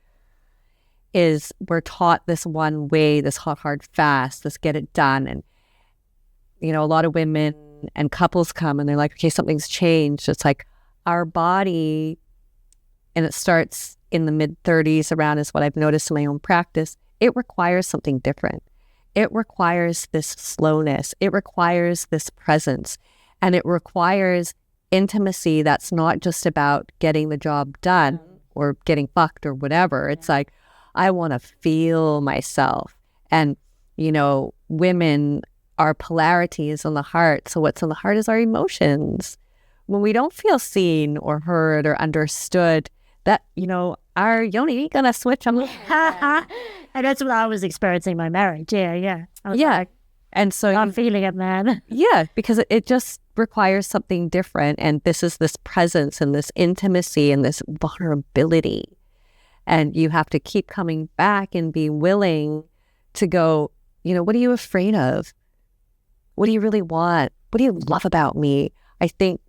We're taught this one way, this hot, hard, fast, let's get it done. And, a lot of women and couples come and they're like, okay, something's changed. It's like our body, and it starts in the mid-30s around is what I've noticed in my own practice. It requires something different. It requires this slowness. It requires this presence. And it requires intimacy that's not just about getting the job done or getting fucked or whatever. It's like, I want to feel myself. And, women, our polarity is in the heart. So what's in the heart is our emotions. When we don't feel seen or heard or understood, that, our yoni ain't gonna switch on. And that's what I was experiencing in my marriage. Yeah. I was like, and so I'm feeling it, man. Yeah, because it just requires something different. And this is this presence and this intimacy and this vulnerability. And you have to keep coming back and be willing to go, what are you afraid of? What do you really want? What do you love about me? I think,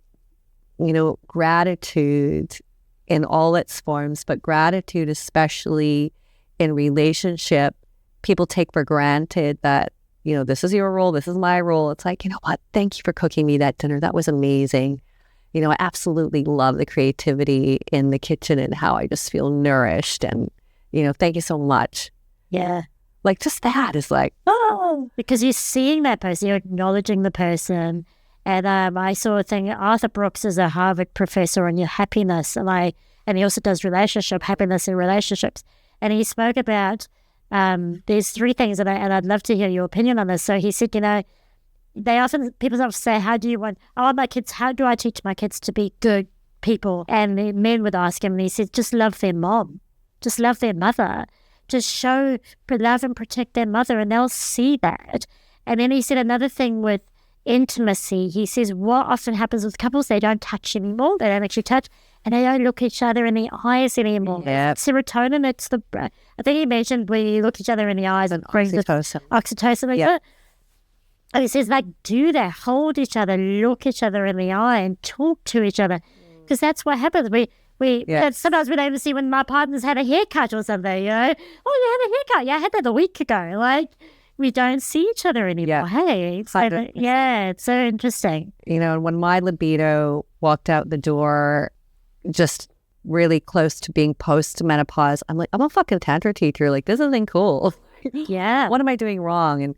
gratitude in all its forms, but gratitude especially in relationship, people take for granted that, you know, this is your role, this is my role. It's like, you know what? Thank you for cooking me that dinner. That was amazing. You know, I absolutely love the creativity in the kitchen and how I just feel nourished. And, you know, thank you so much. Yeah. Like, just that is like, oh. Because you're seeing that person, you're acknowledging the person. And I saw a thing, Arthur Brooks is a Harvard professor on your happiness. And he also does happiness in relationships. And he spoke about there's 3 things, and I'd love to hear your opinion on this. So he said, you know, people often say, how do I teach my kids to be good people? And the men would ask him, and he said, just love their mom, just love their mother, just love and protect their mother, and they'll see that. And then he said another thing with intimacy. He says what often happens with couples, they don't touch anymore, they don't actually touch, and they don't look each other in the eyes anymore. Yeah. Serotonin, I think he mentioned when you look each other in the eyes and brings oxytocin. Yeah. And he says, like, do that, hold each other, look each other in the eye and talk to each other. Because that's what happens. Sometimes we don't even see when my partner's had a haircut or something, you know. Oh, you had a haircut. Yeah, I had that a week ago. Like, we don't see each other anymore. Yeah. Hey, it's so interesting. You know, when my libido walked out the door, just really close to being post-menopause, I'm like, I'm a fucking tantra teacher. Like, this isn't cool. Yeah. What am I doing wrong?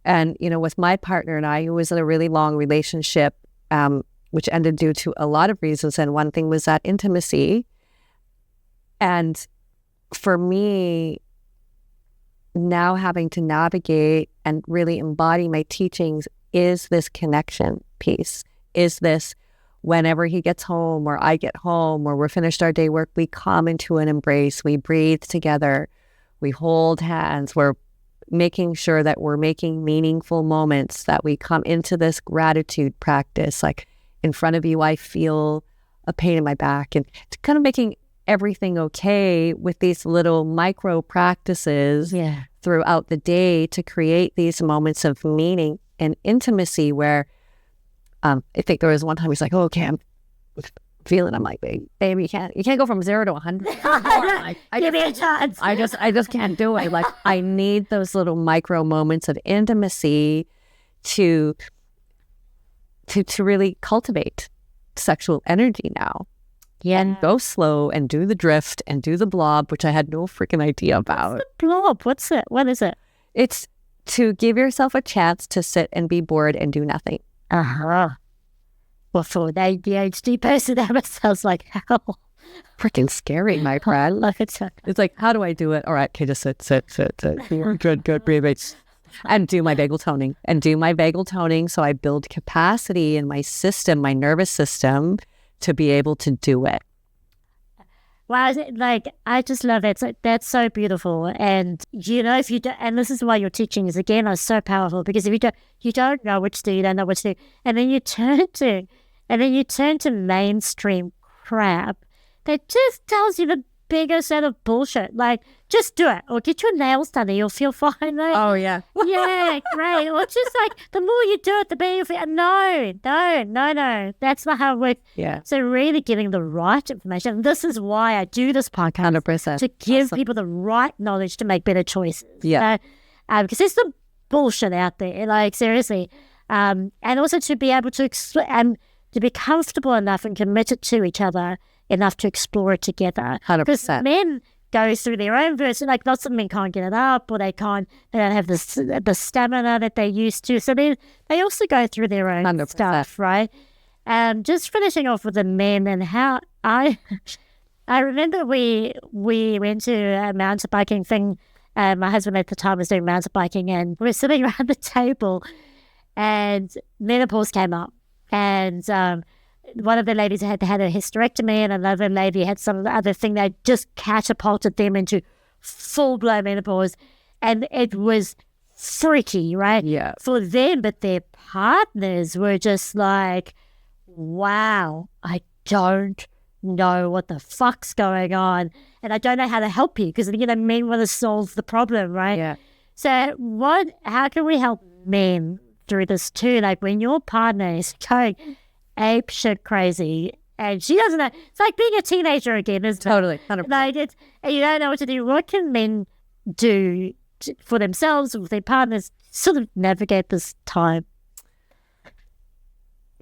And you know, with my partner and I, who was in a really long relationship, which ended due to a lot of reasons. And one thing was that intimacy. And for me, now having to navigate and really embody my teachings is this connection piece. Is this whenever he gets home or I get home or we're finished our day work, we come into an embrace, we breathe together, we hold hands, we're making sure that we're making meaningful moments, that we come into this gratitude practice. Like, in front of you, I feel a pain in my back, and kind of making everything okay with these little micro practices throughout the day to create these moments of meaning and intimacy where I think there was one time he's like, oh, okay, I'm feeling, I'm like, baby, you can't go from 0 to 100. Give me a chance. I just can't do it. Like, I need those little micro moments of intimacy to really cultivate sexual energy now. Yeah. And go slow and do the drift and do the blob, which I had no freaking idea about. What's the blob? What's it? What is it? It's to give yourself a chance to sit and be bored and do nothing. Uh-huh. Well, for an ADHD person, that sounds like hell. Freaking scary, my friend. It's like, how do I do it? All right, okay, just sit. Good, breathe. And do my vagal toning. So I build capacity in my system, my nervous system, to be able to do it. Wow, I just love it. That's so beautiful. And, you know, if you don't, and this is why your teachings, again, are so powerful, because if you don't know what to do, you don't know what to do. And then you turn to mainstream crap that just tells you the biggest set of bullshit. Like, just do it, or get your nails done and you'll feel fine. Like, oh, yeah. Yeah, great. Or just like, the more you do it, the better you'll feel. No. That's not how it works. Yeah. So really getting the right information. And this is why I do this podcast. 100%. To give people the right knowledge to make better choices. Yeah. Because there's some bullshit out there, like, seriously. And also to be able to to be comfortable enough and committed to each other enough to explore it together. 100%. Because men go through their own version. Like, lots of men can't get it up, or they don't have the stamina that they used to. So they also go through their own 100%. stuff, right? Just finishing off with the men and how I remember we went to a mountain biking thing. My husband at the time was doing mountain biking, and we were sitting around the table, and menopause came up, and one of the ladies had a hysterectomy, and another lady had some other thing that just catapulted them into full-blown menopause. And it was freaky, right? Yeah. For them, but their partners were just like, wow, I don't know what the fuck's going on. And I don't know how to help you, because, you know, men want to solve the problem, right? Yeah. So how can we help men through this too? Like, when your partner is going ape shit crazy And she doesn't know. It's like being a teenager again, isn't it? Totally, 100%. Like and you don't know what to do. What can men do for themselves, with their partners, sort of navigate this time? I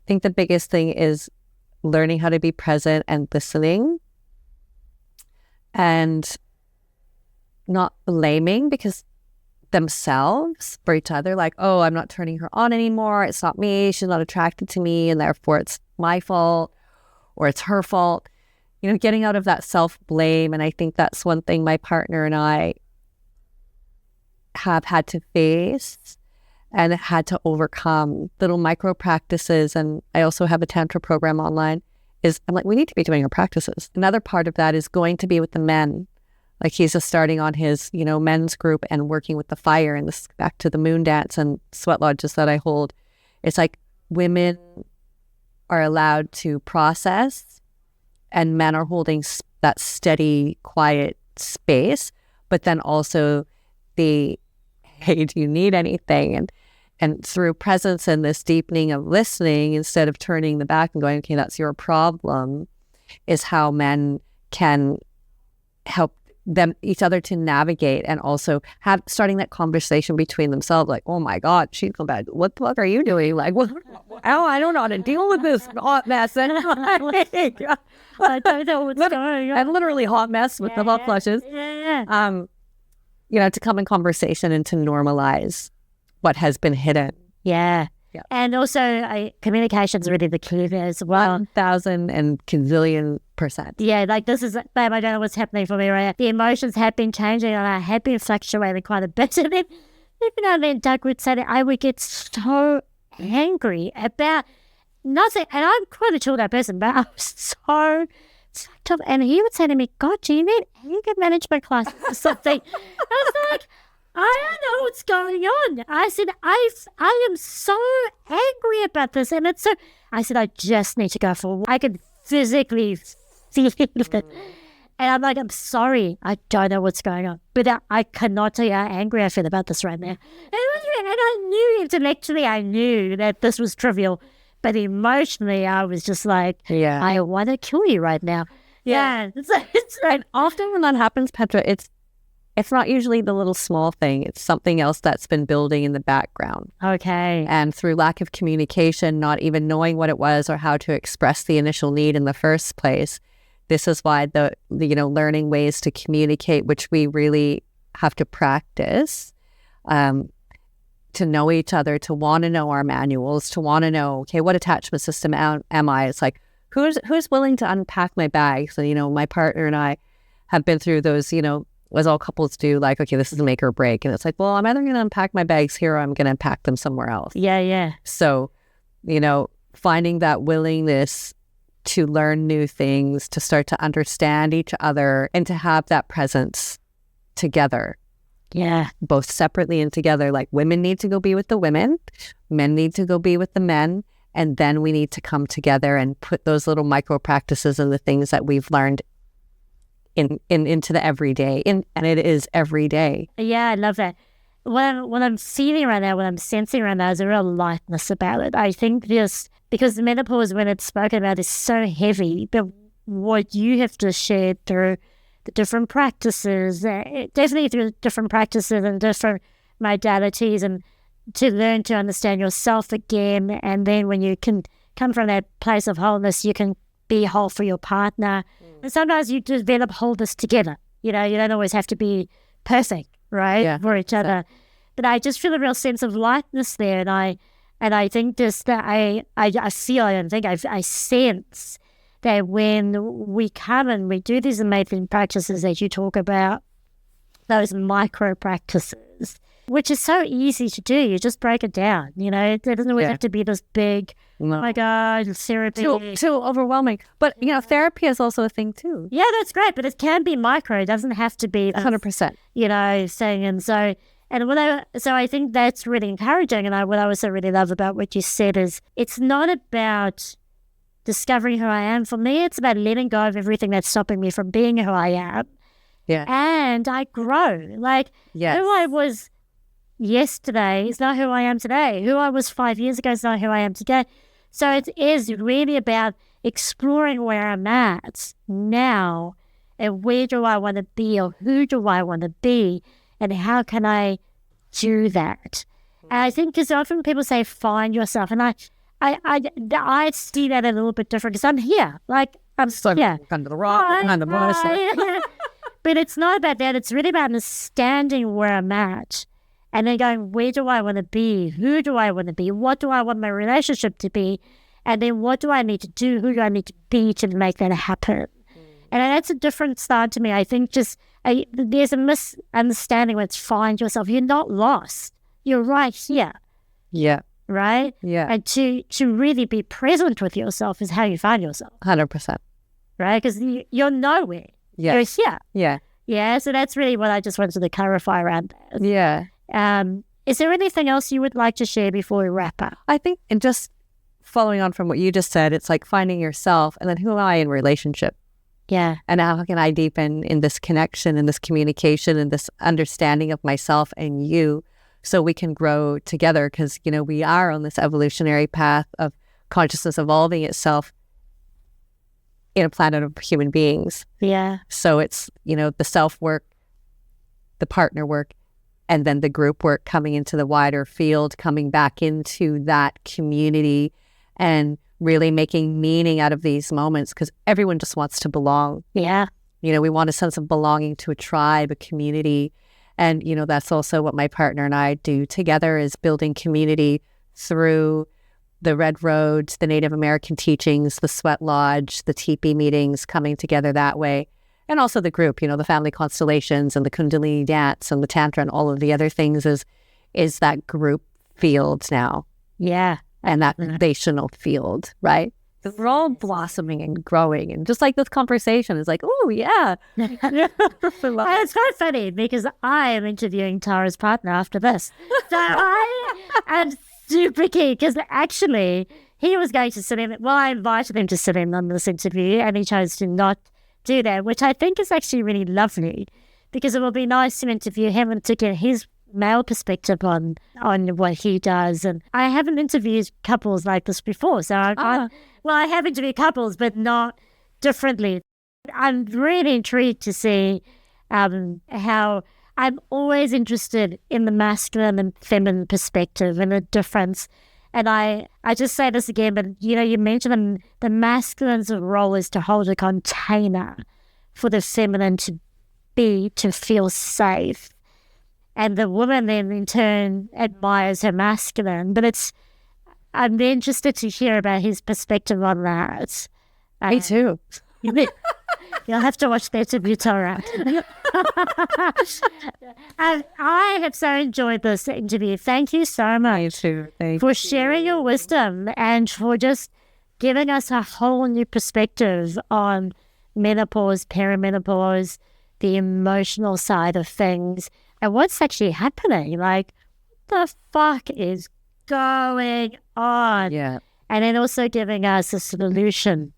think the biggest thing is learning how to be present and listening, and not blaming because themselves for each other, like, oh, I'm not turning her on anymore, it's not me, she's not attracted to me, and therefore it's my fault or it's her fault. Getting out of that self-blame. And I think that's one thing my partner and I have had to face and had to overcome. Little micro practices. And I also have a Tantra program online. I'm like, we need to be doing our practices. Another part of that is going to be with the men. Like, he's just starting on his, men's group and working with the fire, and this back to the moon dance and sweat lodges that I hold. It's like women are allowed to process and men are holding that steady, quiet space, but then also the, hey, do you need anything? And through presence and this deepening of listening, instead of turning the back and going, okay, that's your problem, is how men can help each other to navigate, and also starting that conversation between themselves, like, oh my God, she's come back. What the fuck are you doing? Like, I don't know how to deal with this hot mess. And I don't know what's going on. And literally hot mess with the hot flushes. Yeah. To come in conversation and to normalize what has been hidden. Yeah. Yeah. And also communication is really the key there as well. 1,000 and gazillion%. Yeah, like this is, babe, I don't know what's happening for me right now. The emotions have been changing and I have been fluctuating quite a bit. And then, even though then Doug would say that I would get so angry about nothing. And I'm quite a chilled out person, but I was so sucked up. And he would say to me, God, do you need anger management classes or something? I was like, I don't know what's going on. I said, I am so angry about this. And it's so, I said, I just need to go for a walk. I can physically feel it. And I'm like, I'm sorry. I don't know what's going on. But I cannot tell you how angry I feel about this right now. And I knew intellectually, I knew that this was trivial. But emotionally, I was just like, I want to kill you right now. Yeah. It's right. Often when that happens, Petra, it's not usually the little small thing. It's something else that's been building in the background. Okay. And through lack of communication, not even knowing what it was or how to express the initial need in the first place, this is why the learning ways to communicate, which we really have to practice, to know each other, to want to know our manuals, to want to know, okay, what attachment system am I? It's like, who's willing to unpack my bag? So, my partner and I have been through those, as all couples do, like, okay, this is a make or break. And it's like, well, I'm either going to unpack my bags here or I'm going to unpack them somewhere else. Yeah. So, finding that willingness to learn new things, to start to understand each other, and to have that presence together. Yeah. Both separately and together. Like, women need to go be with the women, men need to go be with the men, and then we need to come together and put those little micro practices and the things that we've learned into the everyday, and it is every day. Yeah, I love that. What I'm feeling right now, what I'm sensing right now is a real lightness about it. I think just because the menopause, when it's spoken about, is so heavy, but what you have just shared through the different practices, definitely through different practices and different modalities, and to learn to understand yourself again, and then when you can come from that place of wholeness, you can be whole for your partner. And sometimes you develop wholeness together. You don't always have to be perfect, right, for each other. But I just feel a real sense of lightness there, and I think just that I sense that when we come and we do these amazing practices that you talk about, those micro practices, which is so easy to do. You just break it down. It doesn't always have to be this big, oh my God, therapy. Too overwhelming. But, therapy is also a thing too. Yeah, that's great. But it can be micro. It doesn't have to be 100%. Saying. And so, I think that's really encouraging. And what I also really love about what you said is it's not about discovering who I am. For me, it's about letting go of everything that's stopping me from being who I am. Yeah. And I grow. Like, who I was yesterday is not who I am today. Who I was 5 years ago is not who I am today. So it is really about exploring where I'm at now and where do I want to be or who do I want to be and how can I do that? And I think because often people say, find yourself. And I see that a little bit different because I'm here. Like, I'm here. Under the rock, under the bonus. But it's not about that. It's really about understanding where I'm at and then going, where do I want to be? Who do I want to be? What do I want my relationship to be? And then what do I need to do? Who do I need to be to make that happen? And that's a different start to me. I think there's a misunderstanding when it's find yourself. You're not lost. You're right here. Yeah. Right? Yeah. And to really be present with yourself is how you find yourself. 100%. Right? Because you're nowhere. Yeah. You're here. Yeah. Yeah. So that's really what I just wanted to clarify around that. Yeah. Is there anything else you would like to share before we wrap up? I think, and just following on from what you just said, it's like finding yourself and then who am I in relationship? Yeah. And how can I deepen in this connection and this communication and this understanding of myself and you so we can grow together? Because, we are on this evolutionary path of consciousness evolving itself in a planet of human beings. Yeah. So it's, the self-work, the partner work, and then the group work coming into the wider field, coming back into that community and really making meaning out of these moments because everyone just wants to belong. Yeah. We want a sense of belonging to a tribe, a community. And, that's also what my partner and I do together is building community through the Red Roads, the Native American teachings, the Sweat Lodge, the teepee meetings, coming together that way. And also the group, the family constellations and the Kundalini dance and the Tantra and all of the other things is that group field now. Yeah. And that relational field, right? Because we're all blossoming and growing. And just like this conversation is like, oh, yeah. It's quite funny because I am interviewing Tara's partner after this. So I am super keen because actually he was going to sit in. Well, I invited him to sit in on this interview and he chose to not do that, which I think is actually really lovely because it will be nice to interview him and to get his male perspective on what he does. And I haven't interviewed couples like this before. So I have interviewed couples, but not differently. I'm really intrigued to see how I'm always interested in the masculine and feminine perspective and the difference. And I just say this again, but you mentioned the masculine's role is to hold a container for the feminine to feel safe. And the woman then in turn admires her masculine. But I'm interested to hear about his perspective on that. Me too. You'll have to watch that interview, Tara. I have so enjoyed this interview. Thank you so much. Me too. Thank for you. sharing your wisdom and for just giving us a whole new perspective on menopause, perimenopause, the emotional side of things, and what's actually happening. Like, what the fuck is going on? Yeah. And then also giving us a solution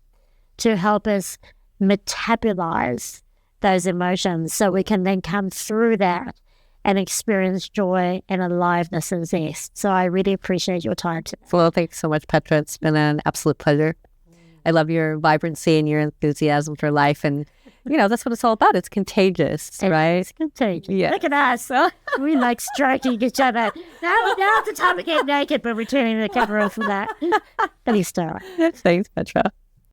to help us metabolize those emotions so we can then come through that and experience joy and aliveness and zest. So I really appreciate your time today. Well, thanks so much, Petra. It's been an absolute pleasure. I love your vibrancy and your enthusiasm for life. And, that's what it's all about. It's contagious, right? It's contagious. Yeah. Look at us. We like stroking each other. Now's the time to get naked, but we're turning the camera off for that. Thanks, Tara. Thanks, Petra.